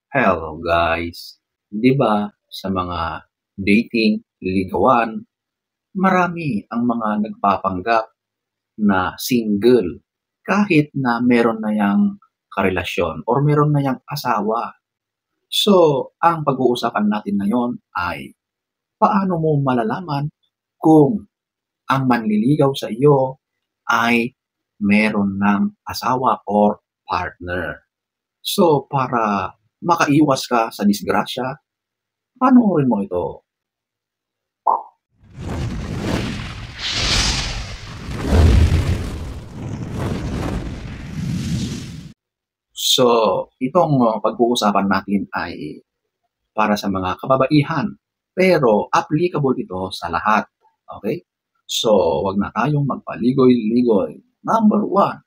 Hello guys. 'Di ba sa mga dating, ligawan, marami ang mga nagpapanggap na single kahit na meron na yang karelasyon or meron na yang asawa. So, ang pag-uusapan natin ngayon ay paano mo malalaman kung ang manliligaw sa iyo ay meron ng asawa or partner. So, para makaiwas ka sa disgrasya, panoorin mo ito. So, itong pag-uusapan natin ay para sa mga kababaihan, pero applicable ito sa lahat. Okay? So, wag na tayong magpaligoy-ligoy. Number one,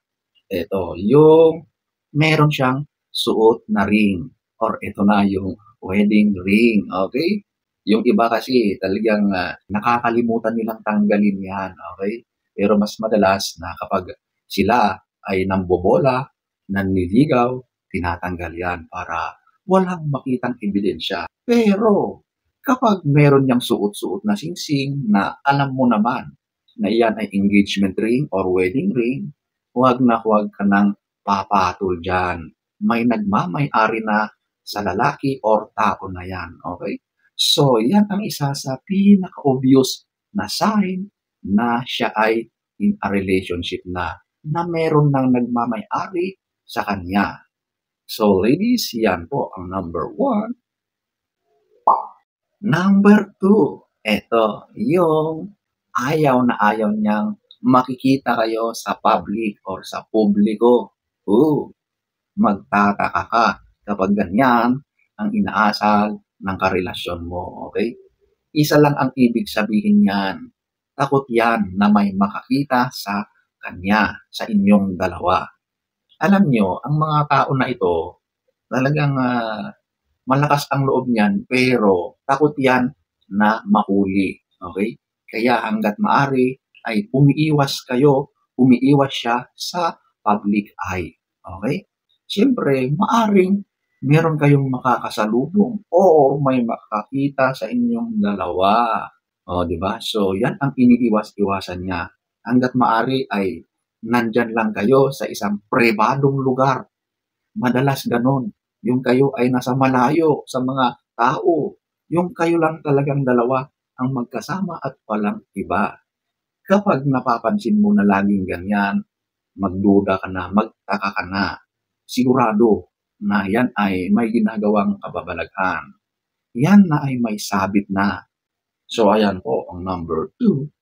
ito, yung meron siyang suot na ring or ito na yung wedding ring. Okay? Yung iba kasi talagang nakakalimutan nilang tanggalin yan. Okay? Pero mas madalas na kapag sila ay nambobola, nanliligaw, tinatanggal yan para walang makitang ebidensya. Pero kapag meron niyang suot-suot na singsing na alam mo naman na iyan ay engagement ring or wedding ring, huwag na huwag ka nang papatol dyan. May nagmamay-ari na sa lalaki or tao na yan. Okay? So, yan ang isa sa pinaka-obvious na sign na siya ay in a relationship na meron nang nagmamay-ari sa kanya. So, ladies, yan po ang number one. Number two, eto, yung ayaw na ayaw niyang makikita kayo sa public or sa publiko. Magtataka ka kapag ganyan ang inaasal ng karelasyon mo, okay? Isa lang ang ibig sabihin niyan. Takot yan na may makakita sa kanya, sa inyong dalawa. Alam nyo, ang mga tao na ito, talagang malakas ang loob niyan, pero takot yan na mahuli. Okay? Kaya hanggat maari ay umiiwas siya sa public eye. Okay? Siyempre, maaring meron kayong makakasalubong o may makakita sa inyong dalawa. O, di ba? So, yan ang iniiwas-iwasan niya. Hanggat maari ay nandyan lang kayo sa isang pribadong lugar. Madalas ganon. Yung kayo ay nasa malayo sa mga tao. Yung kayo lang talagang dalawa ang magkasama at walang iba. Kapag napapansin mo na laging ganyan, magduda ka na, magtaka ka na, sigurado na yan ay may ginagawang kababalaghan. Yan na ay may sabit na. So, ayan po ang number two.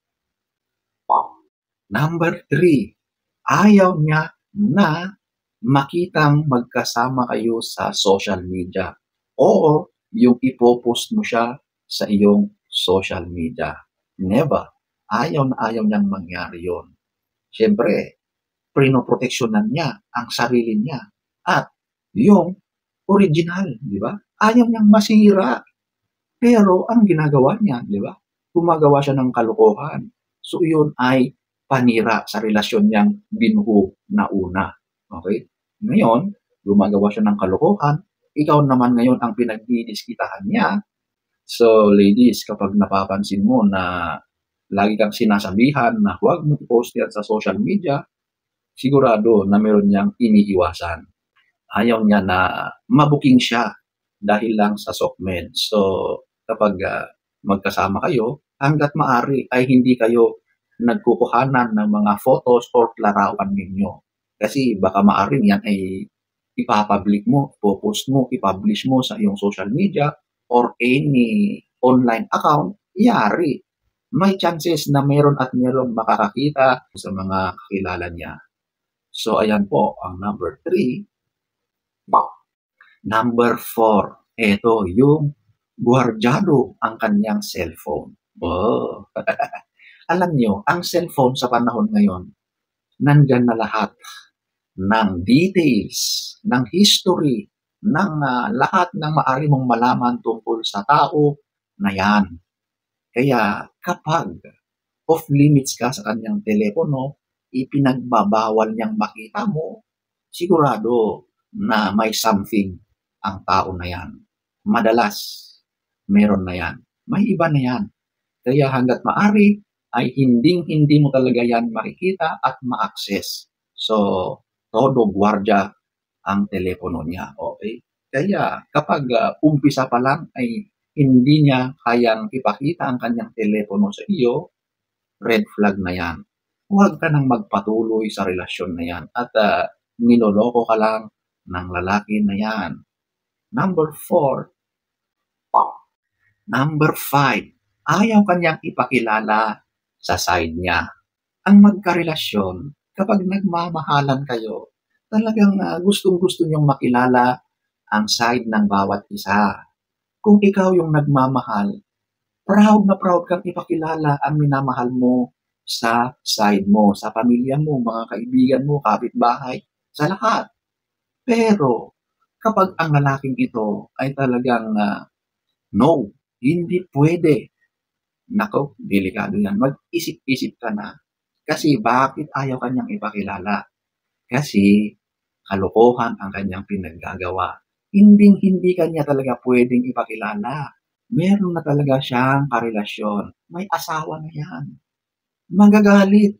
Number three, ayaw niya na makitang magkasama kayo sa social media o yung ipopost mo siya sa iyong social media. Never. Ayaw na ayaw niyang mangyari yon. Siyempre, pinoproteksyonan niya ang sarili niya at yung original, di ba? Ayaw niyang masira. Pero ang ginagawa niya, di ba? Gumagawa siya ng kalokohan. So yun ay panira sa relasyon niyang binuo na una. Okay? Ngayon, gumagawa siya ng kalokohan. Ikaw naman ngayon ang pinagdidiskitahan niya. So, ladies, kapag napapansin mo na lagi kang sinasabihan na huwag mo i-post yan sa social media, sigurado na meron niyang iniiwasan. Ayaw niya na mabuking siya dahil lang sa SOCMED. So, kapag magkasama kayo, hanggat maari ay hindi kayo nagkukuhanan ng mga photos or larawan ninyo. Kasi baka maaring yan ay ipapublic mo, ipopost mo, ipublish mo sa iyong social media or any online account, yari. May chances na meron at meron makakakita sa mga kakilala niya. So, ayan po ang number 3. Number 4, ito yung guardyado ang kanyang cellphone. Oh. Alam nyo, ang cellphone sa panahon ngayon, nandyan na lahat ng details, ng history, ng lahat ng maaari mong malaman tungkol sa tao na yan. Kaya kapag off-limits ka sa kanyang telepono, ipinagbabawal niyang makita mo, sigurado na may something ang tao na yan. Madalas, meron na yan. May iba na yan. Kaya hanggat maaari, ay hindi mo talaga yan makikita at ma-access. So, todo gwardya ang telepono niya. Okay? Kaya kapag umpisa pa lang ay hindi niya kayang ipakita ang kanyang telepono sa iyo, red flag na yan. Huwag ka nang magpatuloy sa relasyon na yan at niloloko ka lang ng lalaki na yan. Number 4. Number 5. Ayaw kanyang ipakilala sa side niya. Ang magkarelasyon, kapag nagmamahalan kayo, talagang gustong-gusto niyong makilala ang side ng bawat isa. Kung ikaw yung nagmamahal, proud na proud kang ipakilala ang minamahal mo sa side mo, sa pamilya mo, mga kaibigan mo, kapitbahay, sa lahat. Pero kapag ang lalaking ito ay talagang no, hindi pwede. Nako, delikado yan. Mag-isip-isip ka na. Kasi bakit ayaw kanyang ipakilala? Kasi kalokohan ang kanyang pinaggagawa. Hindi kanya talaga pwedeng ipakilala. Meron na talaga siyang karelasyon. May asawa na yan. Magagalit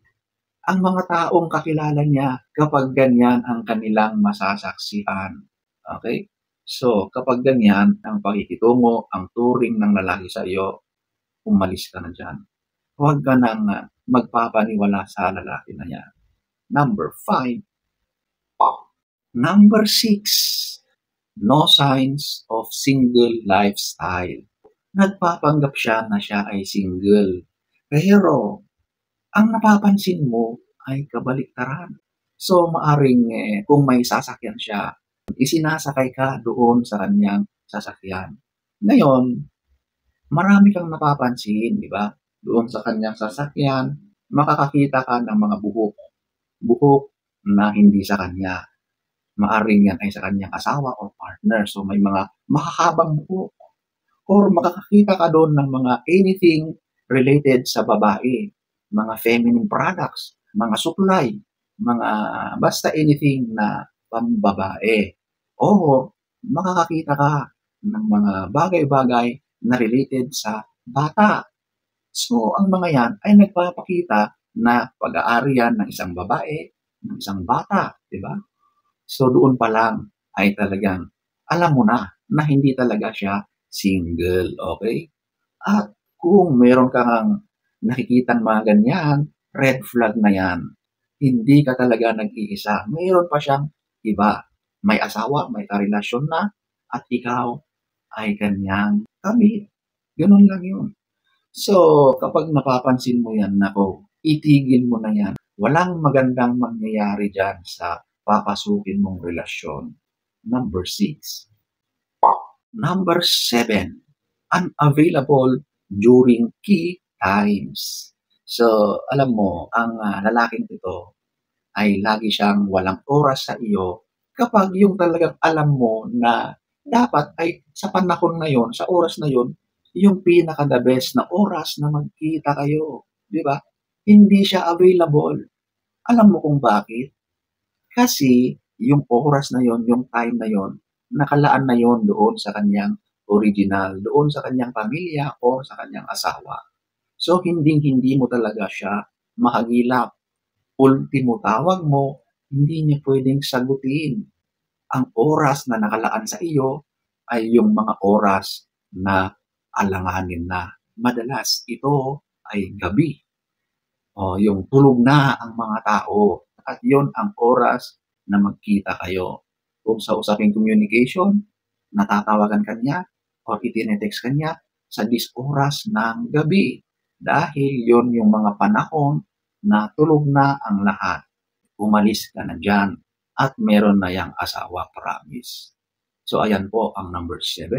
ang mga taong kakilala niya kapag ganyan ang kanilang masasaksihan. Okay? So, kapag ganyan ang pakikitungo, ang turing ng lalaki sa iyo, umalis ka na dyan. Huwag ka nang magpapaniwala sa lalaki na yan. Number 5. Number 6. No signs of single lifestyle. Nagpapanggap siya na siya ay single. Pero, ang napapansin mo ay kabaliktaran. So, maaring kung may sasakyan siya, isinasakay ka doon sa kanyang sasakyan. Ngayon, marami kang napapansin, di ba? Doon sa kanyang sasakyan, makakakita ka ng mga buhok. Buhok na hindi sa kanya. Maaring yan ay sa kanyang asawa o partner. So, may mga mahahabang buhok. Or makakakita ka doon ng mga anything related sa babae. Mga feminine products, mga suklay, mga basta anything na pambabae. O makakakita ka ng mga bagay-bagay na related sa bata. So, ang mga yan ay nagpapakita na pag-aari yan ng isang babae, ng isang bata, di ba? So, doon pa lang ay talagang alam mo na hindi talaga siya single, okay? At kung meron kang nakikitang mga ganyan, red flag na yan. Hindi ka talaga nag-iisa. Mayroon pa siyang iba. May asawa, may karelasyon na, at ikaw ay kanyang kabit. Ganun lang yun. So, kapag napapansin mo yan, nako, itigil mo na yan. Walang magandang mangyayari dyan sa papasukin mong relasyon. Number 6. Number 7. Unavailable during key times. So, alam mo, ang lalaking ito ay lagi siyang walang oras sa iyo kapag yung talagang alam mo na dapat ay sa panahon na yon, sa oras na yon, yung pinaka-the best na oras na magkita kayo. Di ba? Hindi siya available. Alam mo kung bakit? Kasi yung oras na yon, yung time na yon, nakalaan na yon doon sa kanyang original, doon sa kanyang pamilya o sa kanyang asawa. So, hindi mo talaga siya mahagilap. Ultimo tawag mo, hindi niya pwedeng sagutin. Ang oras na nakalaan sa iyo ay yung mga oras na alanganin na. Madalas, ito ay gabi. O, yung tulog na ang mga tao. At yon ang oras na magkita kayo. Kung sa usaping communication, natatawagan kanya o itinetext kanya sa oras ng gabi. Dahil yon yung mga panahon na tulog na ang lahat. Umalis ka na dyan at meron na yang asawa, promise. So, ayan po ang number 7.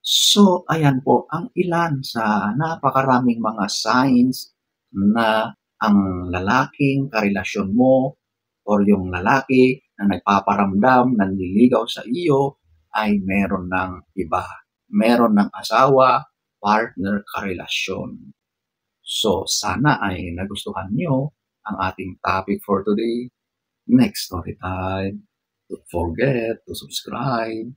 So, ayan po ang ilan sa napakaraming mga signs na ang lalaking karelasyon mo or yung lalaki na nagpaparamdam, nanliligaw sa iyo ay meron ng iba. Meron ng asawa, partner, karelasyon. So, sana ay nagustuhan nyo ang ating topic for today. next story time. Don't forget to subscribe.